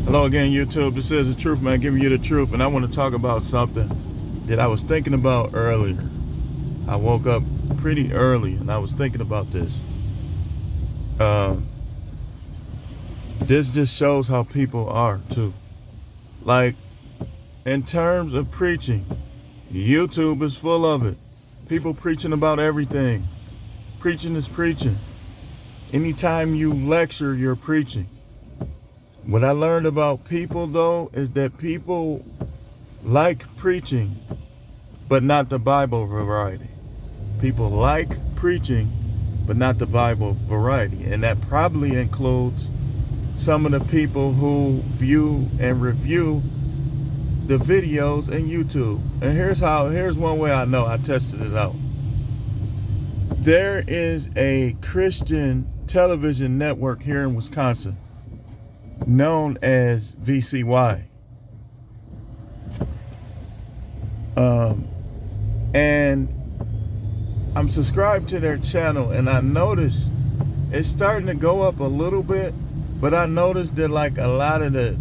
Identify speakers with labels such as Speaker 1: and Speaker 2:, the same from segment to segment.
Speaker 1: Hello again, YouTube. This is The Truth Man giving you the truth, and I want to talk about something that I was thinking about earlier. I woke up pretty early and I was thinking about this. This just shows how people are too. Like, in terms of preaching, YouTube is full of it. People preaching about everything. Preaching is preaching. Anytime you lecture, you're preaching. What I learned about people, though, is that people like preaching, but not the Bible variety. People like preaching, but not the Bible variety. And that probably includes some of the people who view and review the videos in YouTube. And here's one way I know. I tested it out. There is a Christian television network here in Wisconsin known as VCY. And I'm subscribed to their channel, and I noticed it's starting to go up a little bit, but I noticed that like a lot of the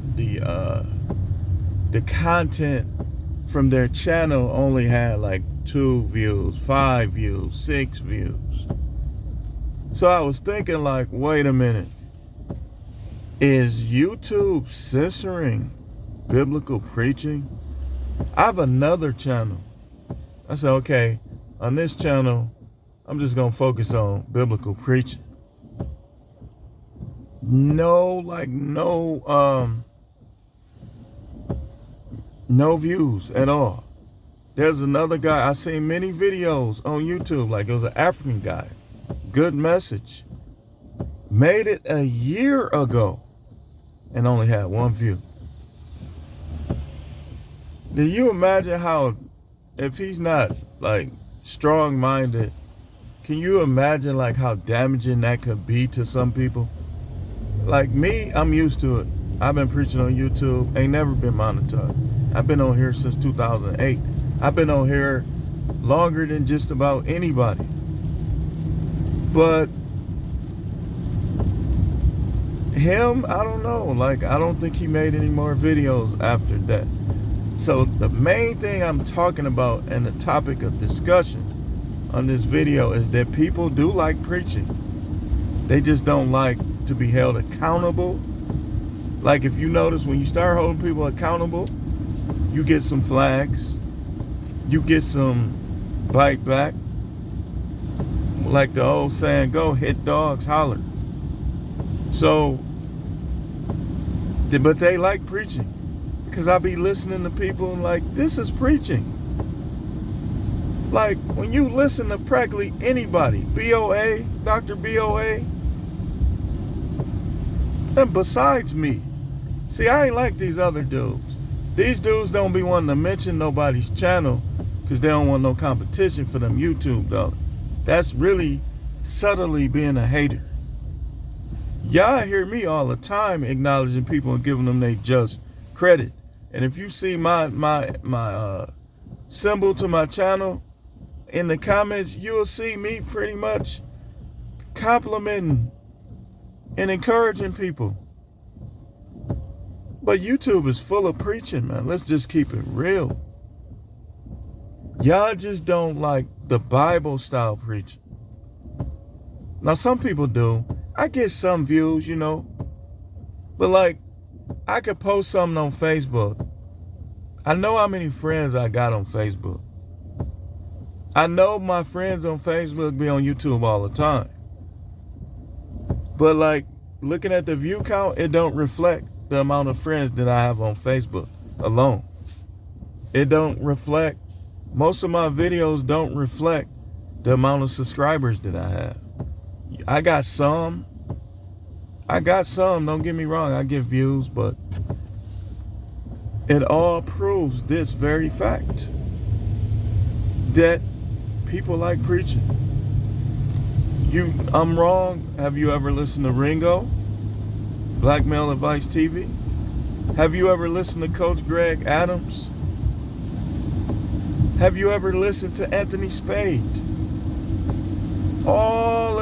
Speaker 1: content from their channel only had like 2 views, 5 views, 6 views. So I was thinking, like, wait a minute. Is YouTube censoring biblical preaching? I have another channel. I said, okay, on this channel, I'm just going to focus on biblical preaching. No views at all. There's another guy, I seen many videos on YouTube, like it was an African guy. Good message. Made it a year ago and only had 1 view. Do you imagine how, if he's not like strong-minded, can you imagine like how damaging that could be to some people? Like me, I'm used to it. I've been preaching on YouTube, ain't never been monetized. I've been on here since 2008. I've been on here longer than just about anybody. But him, I don't know. Like, I don't think he made any more videos after that. So the main thing I'm talking about and the topic of discussion on this video is that people do like preaching. They just don't like to be held accountable. Like, if you notice, when you start holding people accountable, you get some flags. You get some bite back. Like the old saying, go hit dogs, holler. So, but they like preaching. Because I be listening to people and like, this is preaching. Like, when you listen to practically anybody, BOA, Dr. BOA, and besides me, see, I ain't like these other dudes. These dudes don't be wanting to mention nobody's channel because they don't want no competition for them YouTube dollars. That's really subtly being a hater. Y'all hear me all the time acknowledging people and giving them their just credit. And if you see my symbol to my channel in the comments, you'll see me pretty much complimenting and encouraging people. But YouTube is full of preaching, man. Let's just keep it real. Y'all just don't like the Bible style preaching. Now, some people do. I get some views, you know. But like, I could post something on Facebook. I know how many friends I got on Facebook. I know my friends on Facebook be on YouTube all the time. But like, looking at the view count, it don't reflect the amount of friends that I have on Facebook alone. It don't reflect, most of my videos don't reflect the amount of subscribers that I have. I got some, don't get me wrong, I get views, but it all proves this very fact, that people like preaching. I'm wrong. Have you ever listened to Ringo? Black Male Advice TV? Have you ever listened to Coach Greg Adams? Have you ever listened to Anthony Spade? All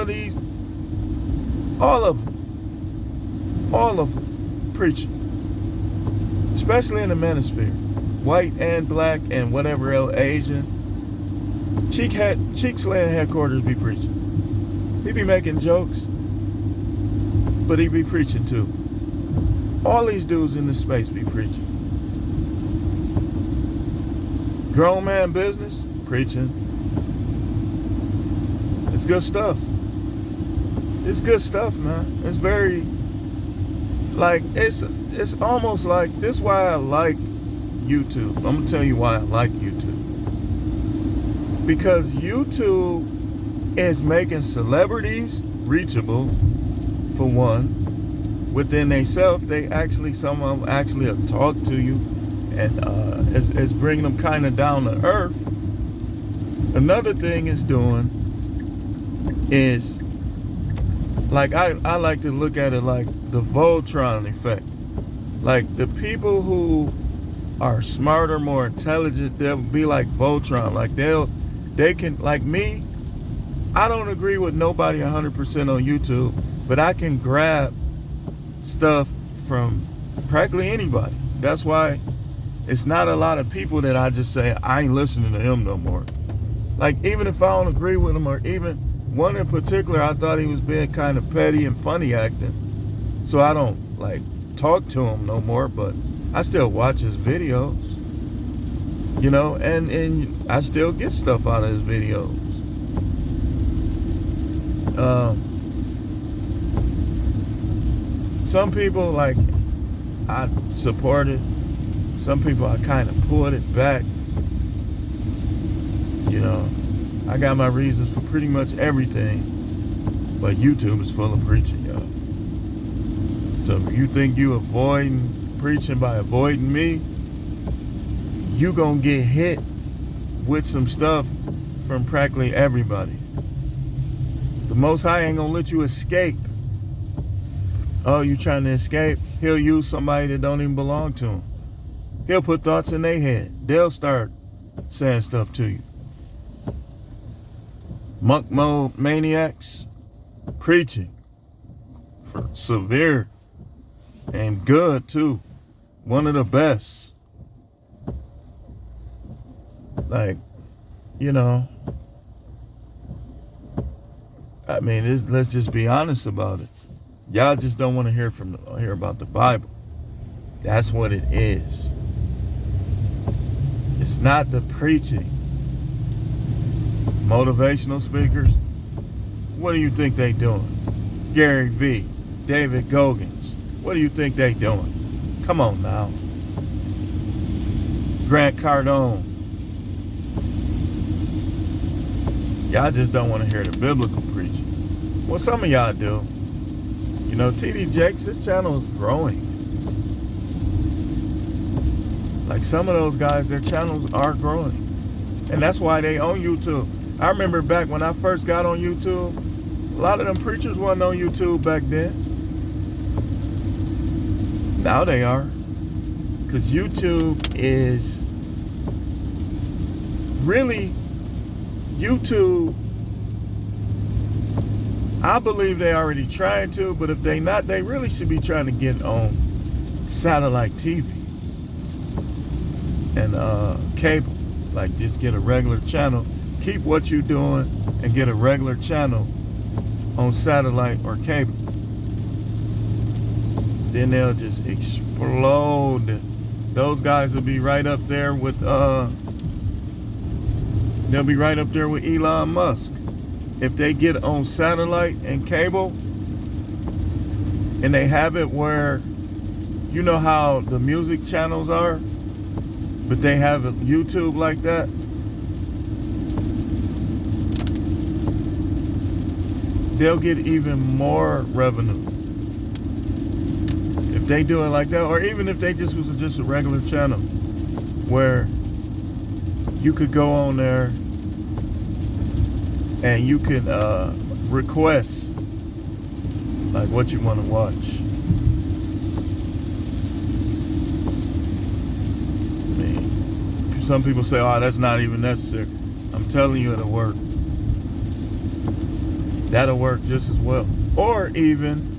Speaker 1: of them preaching. especially in the manosphere, white and black and whatever else, Asian. Cheek Slaying headquarters be preaching. He be making jokes, but he be preaching too. All these dudes in this space be preaching. Grown Man Business, preaching. It's good stuff. It's good stuff, man. It's very, like, it's almost like, this is why I like YouTube. I'm going to tell you why I like YouTube. Because YouTube is making celebrities reachable, for one. Within themselves, some of them actually talk to you, and it's bringing them kind of down to earth. Another thing it's doing is, like, I like to look at it like the Voltron effect. Like, the people who are smarter, more intelligent, they'll be like Voltron. Like, they can, like me, I don't agree with nobody 100% on YouTube, but I can grab stuff from practically anybody. That's why it's not a lot of people that I just say, I ain't listening to him no more. Like, even if I don't agree with him, or even one in particular, I thought he was being kind of petty and funny acting. So I don't, like, talk to him no more, but I still watch his videos. You know, and I still get stuff out of his videos. Some people, like, I support it. Some people, I kind of pulled it back. You know, I got my reasons for pretty much everything. But YouTube is full of preaching, y'all. So if you think you avoiding preaching by avoiding me, you gonna get hit with some stuff from practically everybody. The Most High ain't gonna let you escape. Oh, you trying to escape? He'll use somebody that don't even belong to him. He'll put thoughts in their head. They'll start saying stuff to you. Monk mode maniacs preaching for severe and good too. One of the best. Like, you know, I mean, let's just be honest about it. Y'all just don't want to hear about the Bible. That's what it is. It's not the preaching. Motivational speakers, what do you think they doing? Gary V, David Goggins, what do you think they doing? Come on now. Grant Cardone. Y'all just don't want to hear the biblical preaching. Well, some of y'all do. You know, TD Jakes, this channel is growing. Like, some of those guys, their channels are growing. And that's why they on YouTube. I remember back when I first got on YouTube, a lot of them preachers wasn't on YouTube back then. Now they are. Because YouTube is really, YouTube, I believe they already trying to, but if they not, they really should be trying to get on satellite TV and cable. Like, just get a regular channel, keep what you're doing, and get a regular channel on satellite or cable. Then they'll just explode. Those guys will be right up there with they'll be right up there with Elon Musk. If they get on satellite and cable, and they have it where, you know how the music channels are, but they have a YouTube like that. They'll get even more revenue if they do it like that, or even if they just was just a regular channel where you could go on there and you could request like what you want to watch. I mean, some people say, oh, that's not even necessary. I'm telling you, it'll work. That'll work just as well. Or even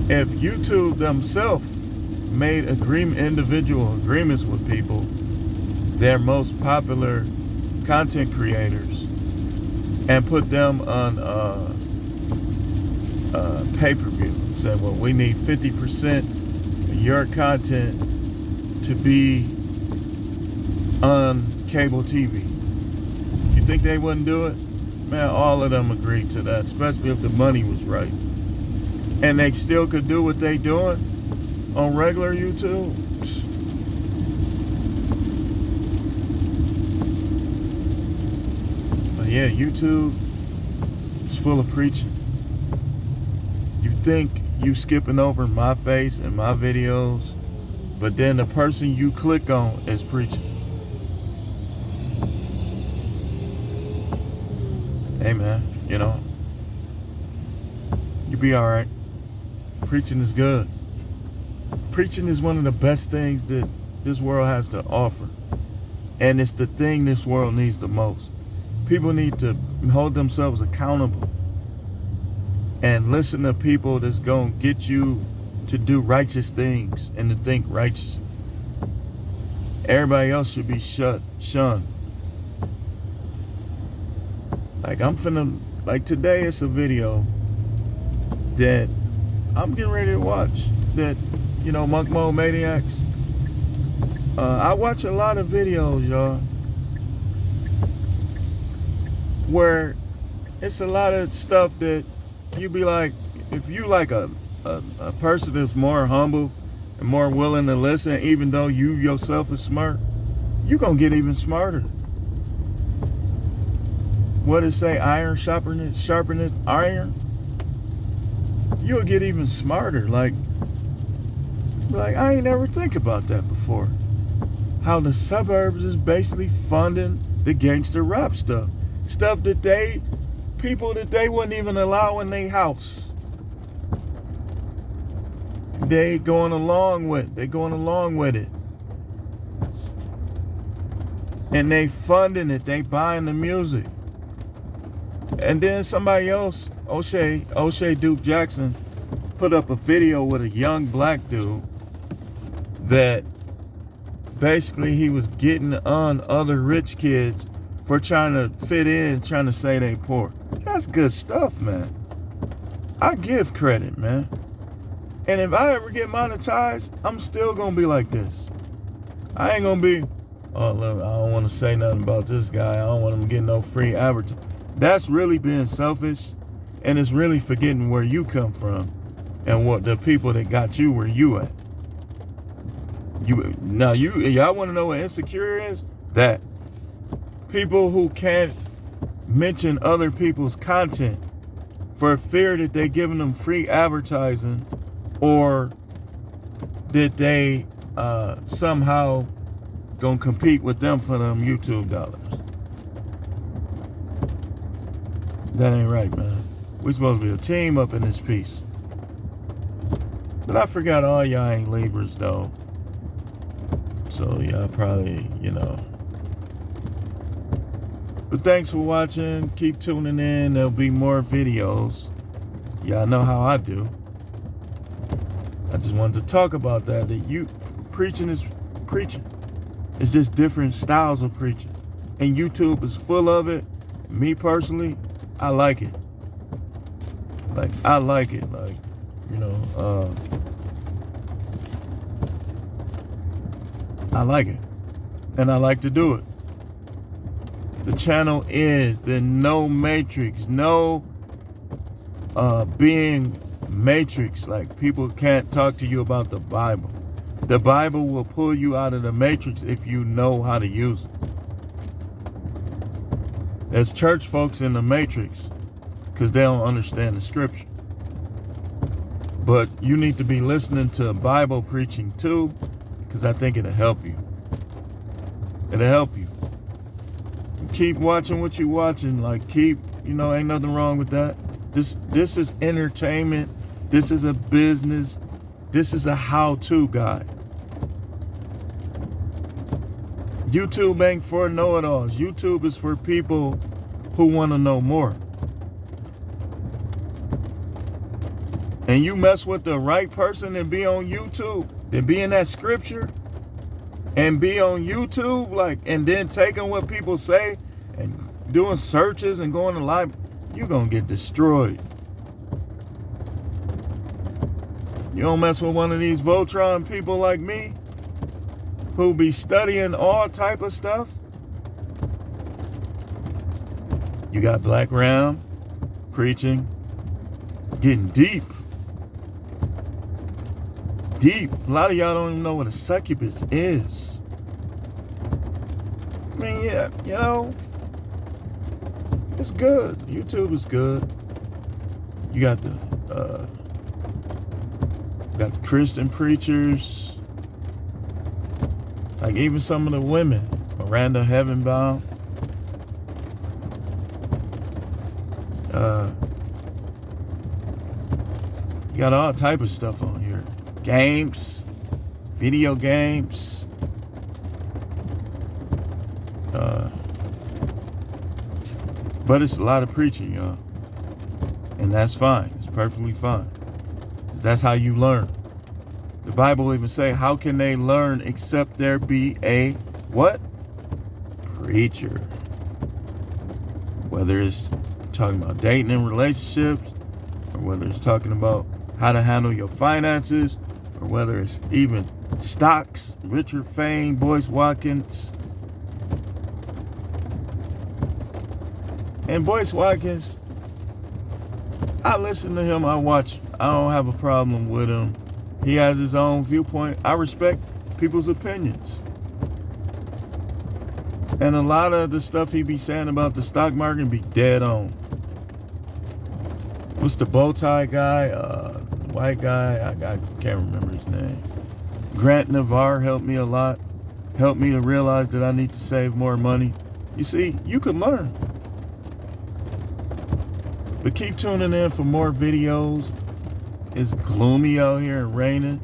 Speaker 1: if YouTube themselves made individual agreements with people, their most popular content creators, and put them on pay-per-view. Said, well, we need 50% of your content to be on cable TV. You think they wouldn't do it? Man, all of them agreed to that, especially if the money was right. And they still could do what they doing on regular YouTube. But yeah, YouTube is full of preaching. You think you skipping over my face and my videos, but then the person you click on is preaching. Hey man, you know, you be all right. Preaching is good. Preaching is one of the best things that this world has to offer. And it's the thing this world needs the most. People need to hold themselves accountable and listen to people that's going to get you to do righteous things and to think righteously. Everybody else should be shunned. Like today it's a video that I'm getting ready to watch. That, you know, Monk Mode Maniacs. I watch a lot of videos, y'all, where it's a lot of stuff that you be like, if you like a person that's more humble and more willing to listen, even though you yourself is smart, you gonna get even smarter. What it say? Iron sharpeneth iron. You'll get even smarter. Like I ain't never think about that before. How the suburbs is basically funding the gangster rap stuff. Stuff that people that they wouldn't even allow in their house. They going along with it. And they funding it. They buying the music. And then somebody else, O'Shea Duke Jackson, put up a video with a young black dude that basically he was getting on other rich kids for trying to fit in, trying to say they poor. That's good stuff, man. I give credit, man. And if I ever get monetized, I'm still going to be like this. I ain't going to be, oh, look, I don't want to say nothing about this guy. I don't want him to get no free advertising. That's really being selfish, and it's really forgetting where you come from and what the people that got you where you at. Y'all want to know what insecure is? That people who can't mention other people's content for fear that they giving them free advertising or that they somehow gonna compete with them for them YouTube dollars. That ain't right, man. We supposed to be a team up in this piece. But I forgot all y'all ain't Libras, though. So y'all probably, you know. But thanks for watching. Keep tuning in. There'll be more videos. Y'all know how I do. I just wanted to talk about that. Preaching is preaching. It's just different styles of preaching. And YouTube is full of it. Me personally, I like it. I like it. I like it. And I like to do it. The channel is the no matrix, no being matrix. Like, people can't talk to you about the Bible. The Bible will pull you out of the matrix if you know how to use it. There's church folks in the matrix because they don't understand the scripture. But you need to be listening to Bible preaching too, because I think it'll help you. It'll help you. Keep watching what you're watching. Ain't nothing wrong with that. This is entertainment. This is a business. This is a how-to guide. YouTube ain't for know-it-alls. YouTube is for people who want to know more. and you mess with the right person and be on YouTube, then be in that scripture and be on YouTube, like, and then taking what people say and doing searches and going to live, you're gonna get destroyed. You don't mess with one of these Voltron people like me who be studying all type of stuff. You got Black Ram preaching, getting deep. Deep. A lot of y'all don't even know what a succubus is. I mean, yeah, you know, it's good. YouTube is good. You got the Christian preachers, like even some of the women, Miranda Heavenbound. You got all type of stuff on here. Games, video games. But it's a lot of preaching, y'all. And that's fine. It's perfectly fine. That's how you learn. The Bible even say, how can they learn except there be a what? Preacher. Whether it's talking about dating and relationships, or whether it's talking about how to handle your finances, or whether it's even stocks, Richard Fain, Boyce Watkins. And Boyce Watkins, I listen to him, I watch him. I don't have a problem with him. He has his own viewpoint. I respect people's opinions. And a lot of the stuff he be saying about the stock market be dead on. What's the bow tie guy? The white guy? I can't remember his name. Grant Navarre helped me a lot. Helped me to realize that I need to save more money. You see, you can learn. But keep tuning in for more videos. It's gloomy out here and raining,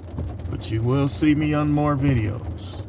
Speaker 1: but you will see me on more videos.